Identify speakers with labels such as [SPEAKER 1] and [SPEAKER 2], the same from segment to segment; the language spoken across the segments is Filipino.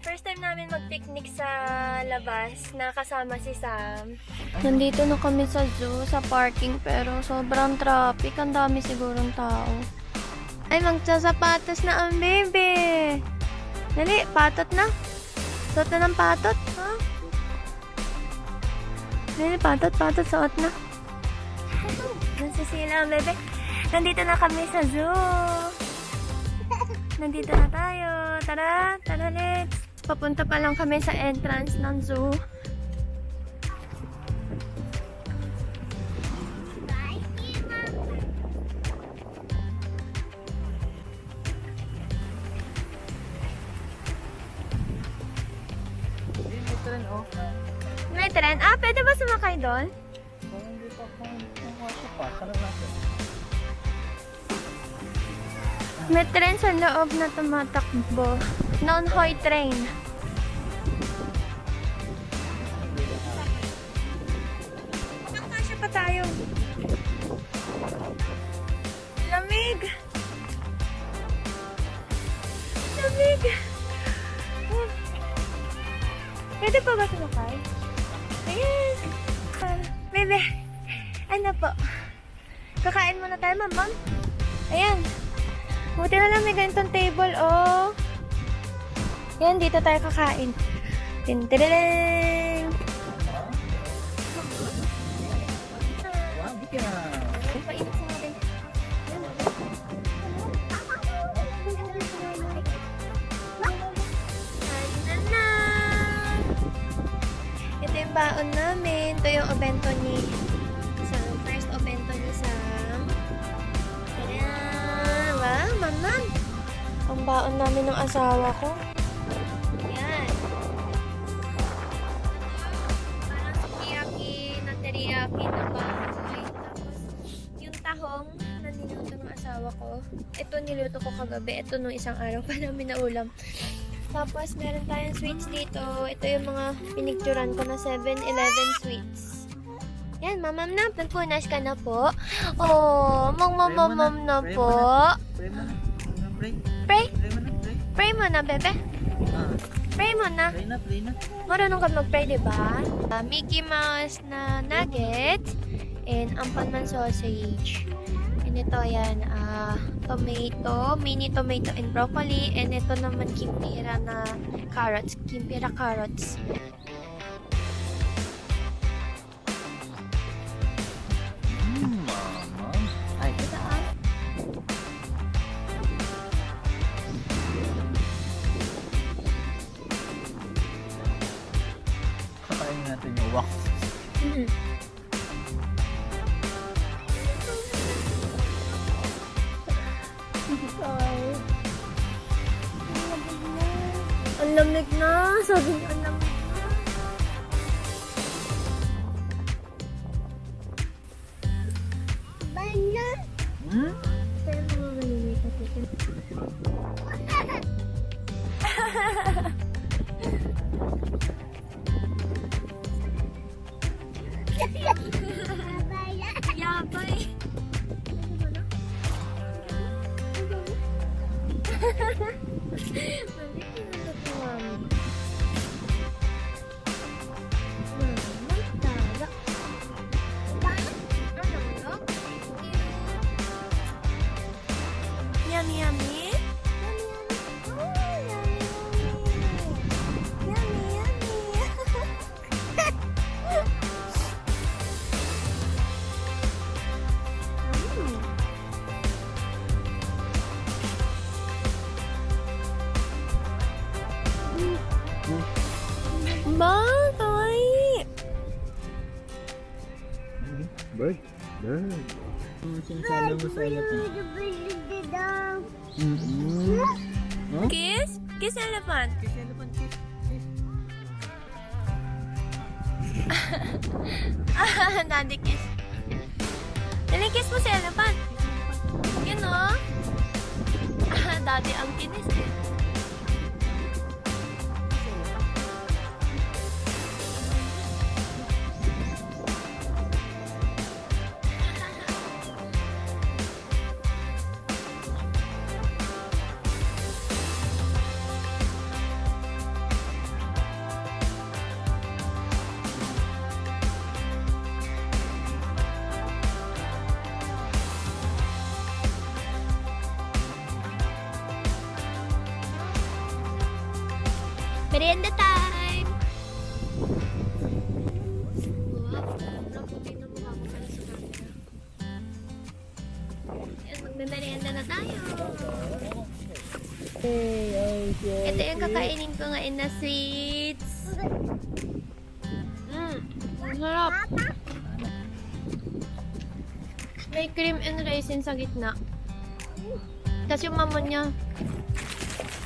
[SPEAKER 1] First time namin mag-picnic sa labas na kasama si Sam. Nandito na kami sa zoo, sa parking, pero sobrang traffic. Ang dami sigurong tao. Ay, magsasapatos na ang baby. Dali, patot na. Suot na ng patot, ha? Dali, patot, suot na. Nasisila ang bebe. Nandito na kami sa zoo. Nandito na tayo. Tara, let's. Papunta pa lang kami sa entrance ng zoo.
[SPEAKER 2] May tren, oh.
[SPEAKER 1] May tren? Ah, pwede ba sumakay doon?
[SPEAKER 2] Kung hindi pa pa, sarap natin.
[SPEAKER 1] May tren sa loob na tumatakbo. Non-hoy train. Nakasya pa tayo. Lamig. Lamig. Oh. Pwede pa ba sumakay? Ayan. Bebe. Ano po? Kakain muna tayo, ma'am. Ayan. Buti na lang may ganitong table, oh. Yan, dito tayo kakain. Tintireng!
[SPEAKER 2] Wow, di ka.
[SPEAKER 1] Painit sa natin. Na! Ito yung baon namin. Ito yung obento ni Sam. First obento ni Sam. Tada! Wow, mamam! Ang baon namin ng asawa ko. Yan. Parang sukiyaki na teriyaki na bahay. Tapos, yung tahong na niluto ng asawa ko. Ito niluto ko kagabi. Ito nung isang araw pa namin na ulam. Tapos, meron tayong sweets dito. Ito yung mga pinicturan ko na 7-Eleven sweets. Yan, mamam na. Nagpunas ka na po. Oh, mamam na po.
[SPEAKER 2] Pray mo na. Pray.
[SPEAKER 1] Pray?
[SPEAKER 2] Pray mo na, pray.
[SPEAKER 1] Pray mo na, bebe.
[SPEAKER 2] Ah,
[SPEAKER 1] Pray mo na.
[SPEAKER 2] pray na, pray na.
[SPEAKER 1] Marunong ka mag-pray, diba? Mickey Mouse na nuggets and ampanman sausage. And ito, yan, tomato, mini tomato and broccoli. And ito naman, kimpira na carrots. Kimpira carrots.
[SPEAKER 2] Mama. Ay,
[SPEAKER 1] Saan?
[SPEAKER 2] kakainin natin yung wak.
[SPEAKER 1] Ang lamig na. Sabi niya, ang lamig na.
[SPEAKER 2] Hmm?
[SPEAKER 1] Pero mga malimit na chicken. Yabay. Yummy, yummy. Yummy, yummy. Ma, kawaii.
[SPEAKER 2] Bird. Bird. Sinasalo mo sa elephant. Huh?
[SPEAKER 1] Kiss? Kiss elephant.
[SPEAKER 2] Kiss elephant, kiss. Kiss.
[SPEAKER 1] Daddy kiss. Dali, kiss mo si elephant. Yun o. Daddy ang kinis eh. Merienda time! Wow, sobrang puti na mukha ko pala sa camera. Ayan, magme-merienda na tayo. Ito yung kakainin ko ngayon na sweets. Ang sarap. May cream and raisin sa gitna. Tapos yung mamon niya,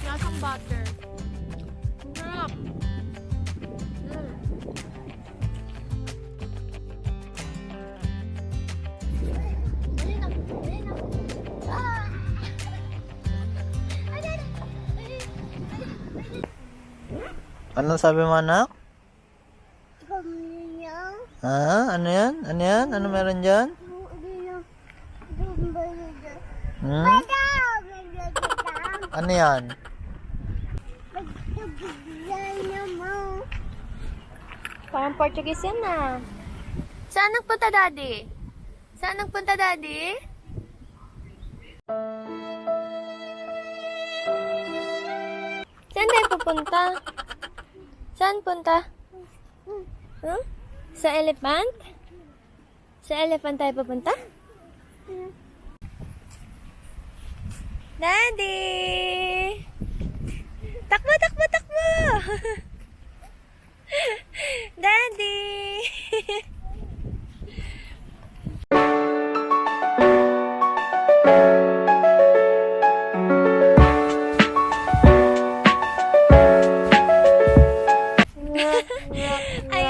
[SPEAKER 1] lasang butter. Ang sarap.
[SPEAKER 2] Ano sabi mo, anak? Ha? Ano yan? Ano yan? Ano meron dyan? Hmm? Ano yan?
[SPEAKER 1] Parang Portuguese yan na. Saan nagpunta, Daddy? Saan nagpunta, Daddy? Saan tayo pupunta? Saan punta? Huh? Sa elephant? Sa elephant tayo pupunta? Daddy! Takbo, takbo, takbo! Daddy! Ay,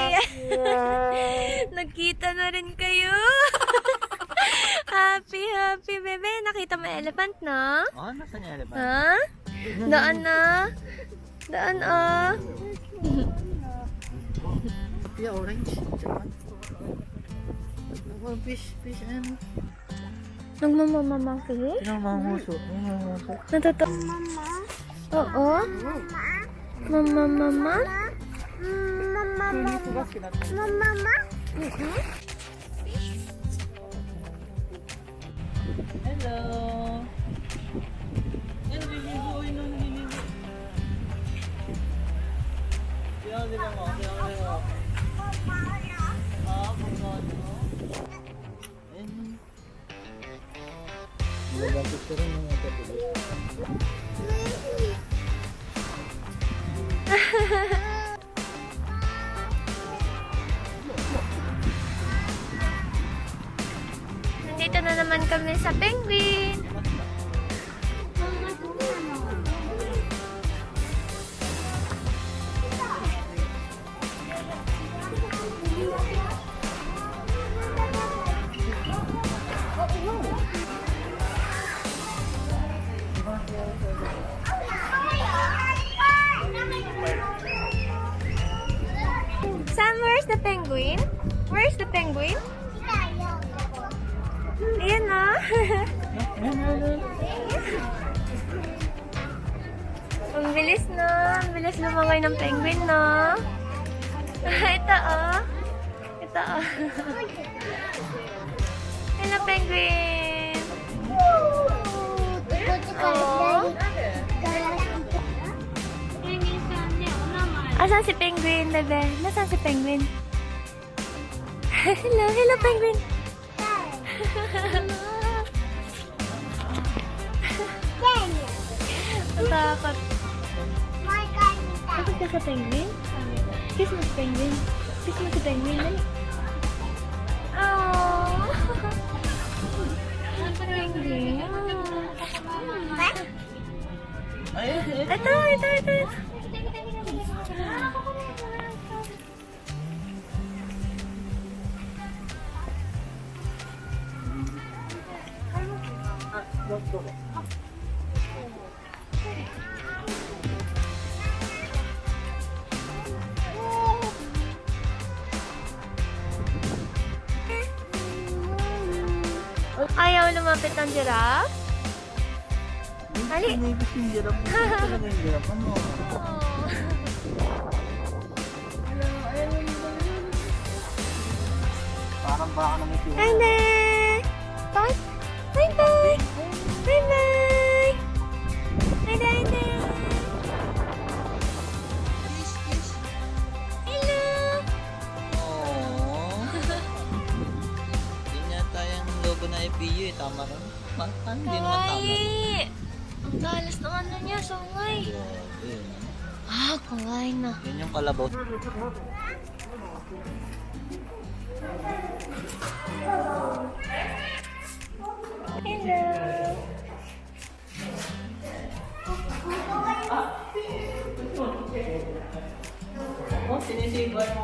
[SPEAKER 1] nagkita na rin kayo. Happy, happy, bebe. Nakita mo yung elephant, no?
[SPEAKER 2] Oh, nasan yung elephant?
[SPEAKER 1] Ha? Daan na. Daan, ah.
[SPEAKER 2] Yeah, orange. Oh, fish, and...
[SPEAKER 1] Nagmamamamaki?
[SPEAKER 2] Pinamamuso. Pinamamuso.
[SPEAKER 1] Natuto? Oo. Mama?
[SPEAKER 2] Hello. Yan, liligo. Yun, liligo. Di ba mo? Ah, pagkano. Ayun. Nagapit ka rin mga kapilay.
[SPEAKER 1] Nandito na naman kami sa penguin. Sam, where's the penguin? Where's the penguin? Ayan na. Ang bilis na. Ang bilis lumangay ng penguin na. Ito oh. Ito oh. Hello penguin. Oh. Asan si penguin, bebe? Nasaan si penguin? Hello, hello penguin. Natakot. Takot ka sa penguin? Kiss mo si penguin. Kiss mo si penguin. Dali. Aww. Penguin. Ito. Ayaw lumapit ng giraffe? Ali.
[SPEAKER 2] Gusto yung giraffe. Gusto talaga yung giraffe. Ano? Parang baka na may tiwala.
[SPEAKER 1] Hi there! Bye! Bye-bye! Bye-bye! Hi there! Ang talas ng ano niya, sungay.
[SPEAKER 2] Grabe.
[SPEAKER 1] Ah, kawain na.
[SPEAKER 2] Yan yung kalabaw.
[SPEAKER 1] Hello.
[SPEAKER 2] Oh, sinisibar mo.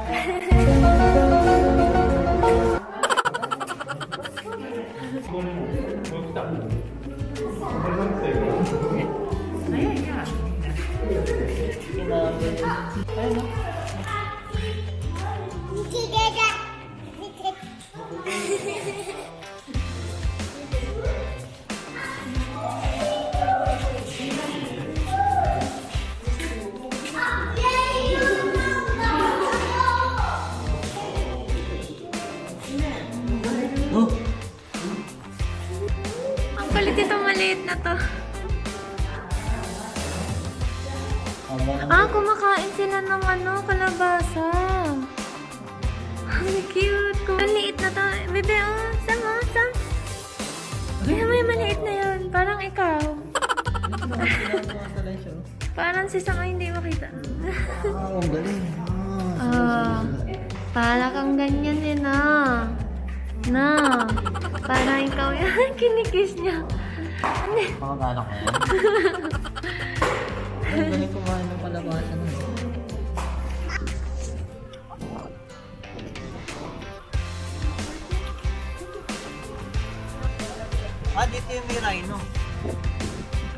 [SPEAKER 2] Oh,
[SPEAKER 1] Ang kulit ito, maliit na to. Ah, kumakain sila ng ano, kalabasa. Ang cute. Ang liit na to. Bebe, oh, sama, sama. May maliit na yun. Parang ikaw. Parang si Sang ay hindi makita.
[SPEAKER 2] ang galing.
[SPEAKER 1] Ah, para kang ganyan eh na. Na. Parang ikaw yan. Kinikis niya. Ano?
[SPEAKER 2] Makakala ko yan. Ang galing kumain ng kalabasan. Dito yung may rhino.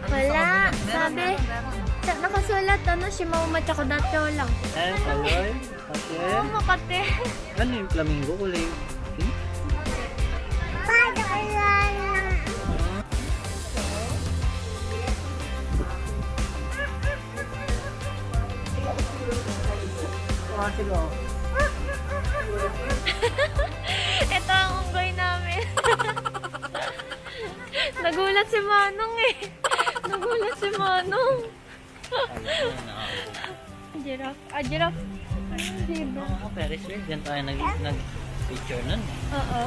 [SPEAKER 1] Wala.
[SPEAKER 2] Meron,
[SPEAKER 1] Sabi,
[SPEAKER 2] meron.
[SPEAKER 1] nakasulat ano, si Mama tsaka Dacho lang.
[SPEAKER 2] Kaloy. Kasi,
[SPEAKER 1] Oo, Makate.
[SPEAKER 2] ano yung flamingo kulay? Pink? Sila.
[SPEAKER 1] Ito ang unggoy namin. Nagulat si Manong eh. Nagulat si Manong. Giraffe. Ah, giraffe. Zebra.
[SPEAKER 2] Oo, Ferris wheel. Diyan tayo nag-picture nun.
[SPEAKER 1] Oo.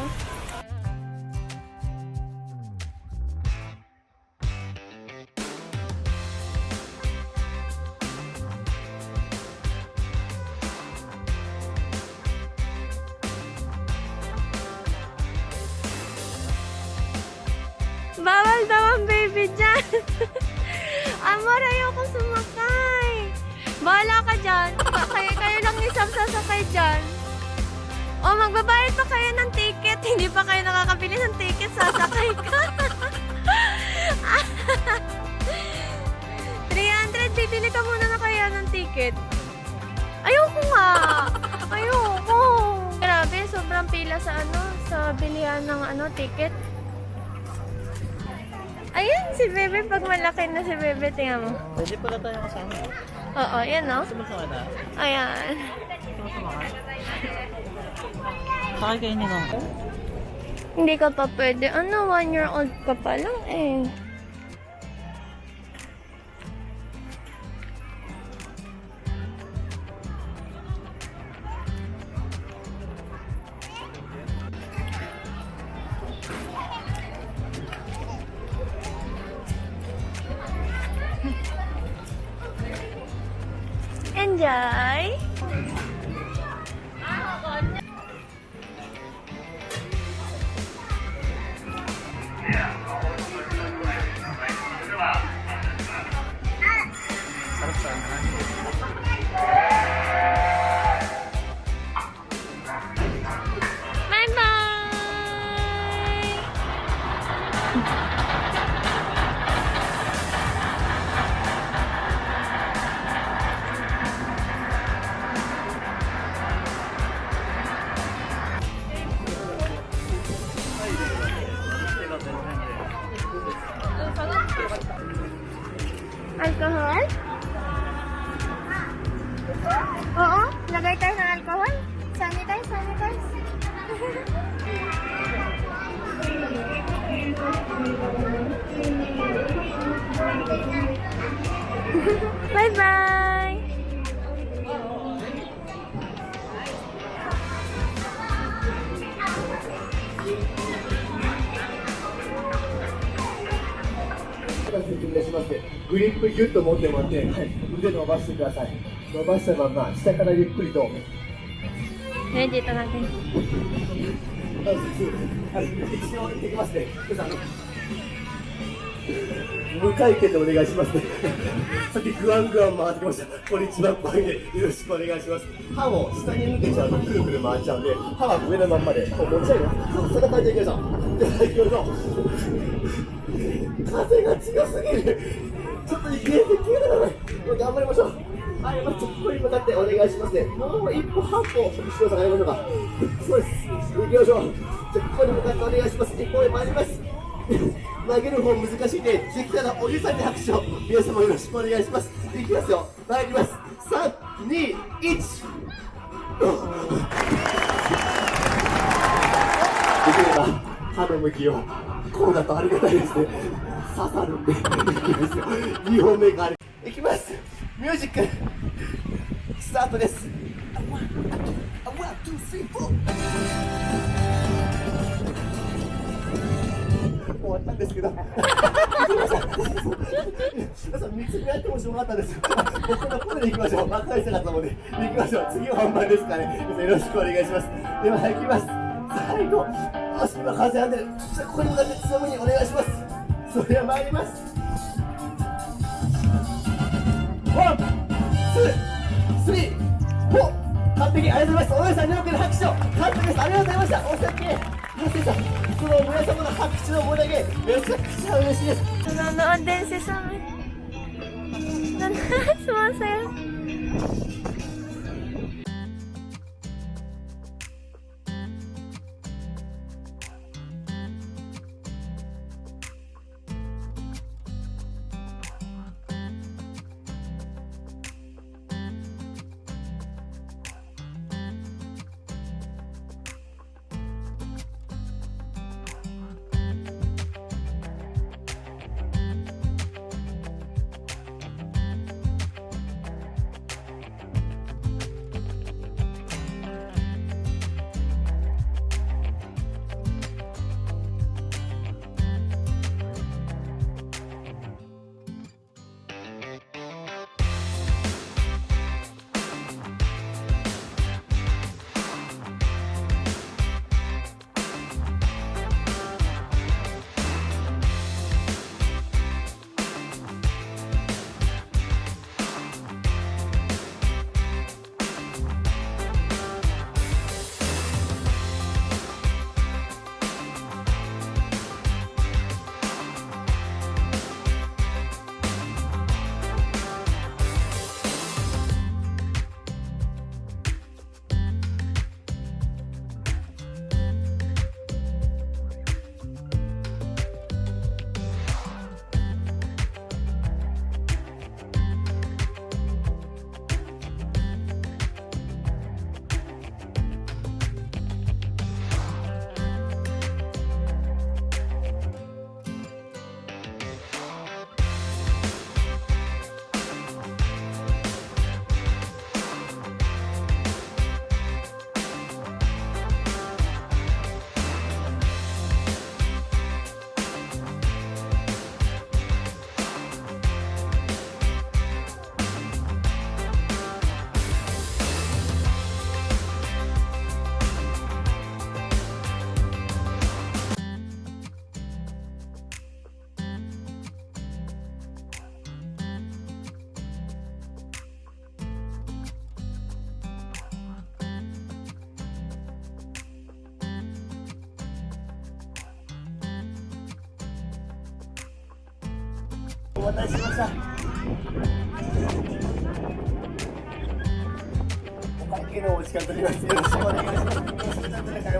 [SPEAKER 1] Bawal daw ang baby dyan. Amor, ayoko sumakay. Bahala ka dyan. Kayo lang ni Sam sasakay dyan. O, magbabayad pa kayo ng ticket. Hindi pa kayo nakakabili ng ticket, sasakay ka. 300, bibili ka muna na kaya ng ticket. Ayoko nga. Ayoko. Grabe, sobrang pila sa ano, sa bilihan ng ano, ticket. Ayan, si Bebe. Pag malaki na si Bebe, tingnan mo.
[SPEAKER 2] Pwede pala tayo kasama.
[SPEAKER 1] Oo, yan no?
[SPEAKER 2] Sumasama na.
[SPEAKER 1] Ayan.
[SPEAKER 2] Sumasama ka? Sakay kayo ni Mom.
[SPEAKER 1] Hindi ka pa pwede. Ano, 1-year-old ka pa lang eh. Enjoy!
[SPEAKER 2] Sarap sa
[SPEAKER 1] Bye-bye! Alcohol? Oo, lagay tayo ng alcohol. Sanitize, sanitize. Bye-bye!
[SPEAKER 3] 説明しますね。グリップギュッと持ってもらって、はい、腕伸ばしてください。伸ばしたまま下からゆっくりと。
[SPEAKER 1] Ngayon dito natin.
[SPEAKER 3] はい、一応行ってきますね。無回転でお願いしますね。さっきグワングワン回ってきました。これ一番怖いんで、よろしくお願いします。歯を下に向けちゃうとくるくる回っちゃうんで、歯は上のまんまで、こう持ち上げます。そんな感じでいきましょう。では、行きましょう。風が強すぎる。ちょっと息切れてきてください。頑張りましょう。はい、まずここに向かってお願いしますね。もう一歩半歩後ろ下がりましょうか。そうです。行きましょう。じゃあここに向かってお願いします。一歩へ参ります。投げる方難しいんで、できたらおじさんに拍手を皆様よろしくお願いします。いきますよ。参ります。3、2、1。できれば歯の向きをこうだとありがたいですね。刺さるんでいきますよ。2本目がある。いきます。ミュージックスタートです。終わったんですけど皆さん見つめ合ってもしょうがなかったです。僕の声でいきましょう。若い人方もね、いきましょう。次は本番ですからね、よろしくお願いします。では、いきます。最後、足今風当てる。じゃあここに向かって強めにお願いします。それでは参ります。ワン、ツー、スリー、フォー。完璧、ありがとうございます。お姉さん、2億の拍手を。完璧です。ありがとうございました。お先に。その皆様の拍手の思いだけめちゃくちゃ嬉しいです。
[SPEAKER 1] Nanonood din si Sam. Sumasaya.
[SPEAKER 3] お待たせしました。お会計のお時間取ります。よろしくお願いします。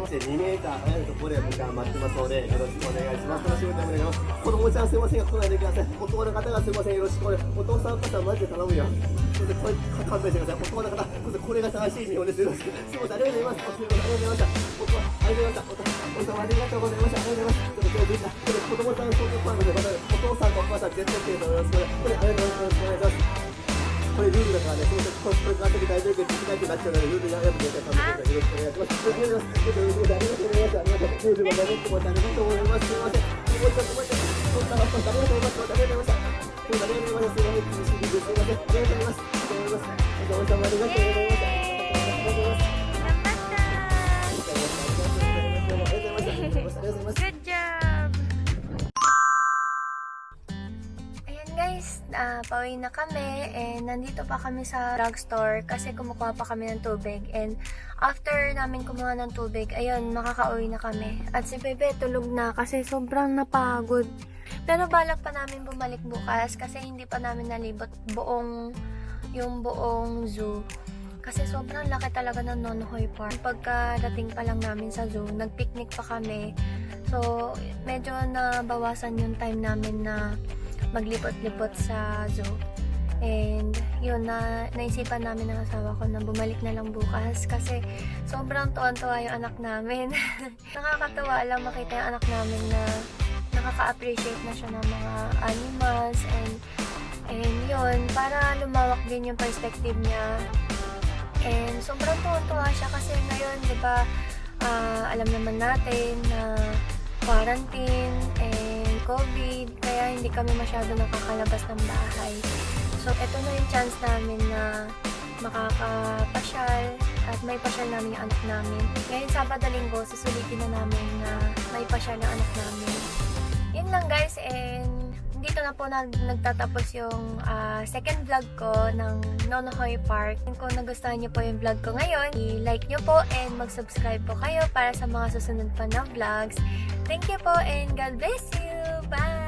[SPEAKER 3] 2メーター離れたところで僕は待ってますので、よろしくお願いします。楽しみにお願いします。子供ちゃんすいませんが来ないでください。お友の方がすいません、よろしくお願いします。お父さんお母さんマジで頼むよ。それでこれ勘弁してください。お友の方、これが正しい日本です。よろしく。すいません、ありがとうございます。お疲れ様でした。僕はありがとうございました。お父さんありがとうございました。ありがとうございます。ちょっと今日でした。子供さんそういう声なので、お父さんとお母さん絶対来てると思います。これありがとうございます。これルールだからね、すみません、これから先大丈夫できないとなっちゃうので、ルールやめてください。よろしくお願いします。ありがとうございます。ありがとうございます。ルールを守ってもらってありがとうございます。すみません。もうちょっと、ありがとうございます。ありがとうございます。様ありがとうございます。ありがとうございます。
[SPEAKER 1] Good job! Ayan guys, pauwi na kami and nandito pa kami sa drugstore kasi kumukuha pa kami ng tubig and after namin kumuha ng tubig, ayun, makakauwi na kami. At si Bebe tulog na kasi sobrang napagod. Pero balak pa namin bumalik bukas kasi hindi pa namin nalibot yung buong zoo. Kasi sobrang laki talaga ng Nonohoy Park. Pagkadating pa lang namin sa zoo, nagpicnic pa kami. So, medyo nabawasan yung time namin na maglipot-lipot sa zoo. And yun, naisipan namin ng asawa ko na bumalik na lang bukas kasi sobrang tuwan-tuwa yung anak namin. Nakakatuwa lang makita yung anak namin na nakaka-appreciate na siya ng mga animals and yun, para lumawak din yung perspective niya. And sobrang tuwa siya kasi ngayon, di ba, alam naman natin na quarantine and COVID, kaya hindi kami masyado nakakalabas ng bahay. So, ito na yung chance namin na makakapasyal at may pasyal namin yung anak namin. Ngayon, Sabado, Linggo, susulitin na namin na may pasyal yung anak namin. Yun lang guys, and dito na po nagtatapos yung second vlog ko ng Nonohoy Park. Kung nagustuhan niyo po yung vlog ko ngayon, i-like niyo po and mag-subscribe po kayo para sa mga susunod pa na vlogs. Thank you po and God bless you! Bye!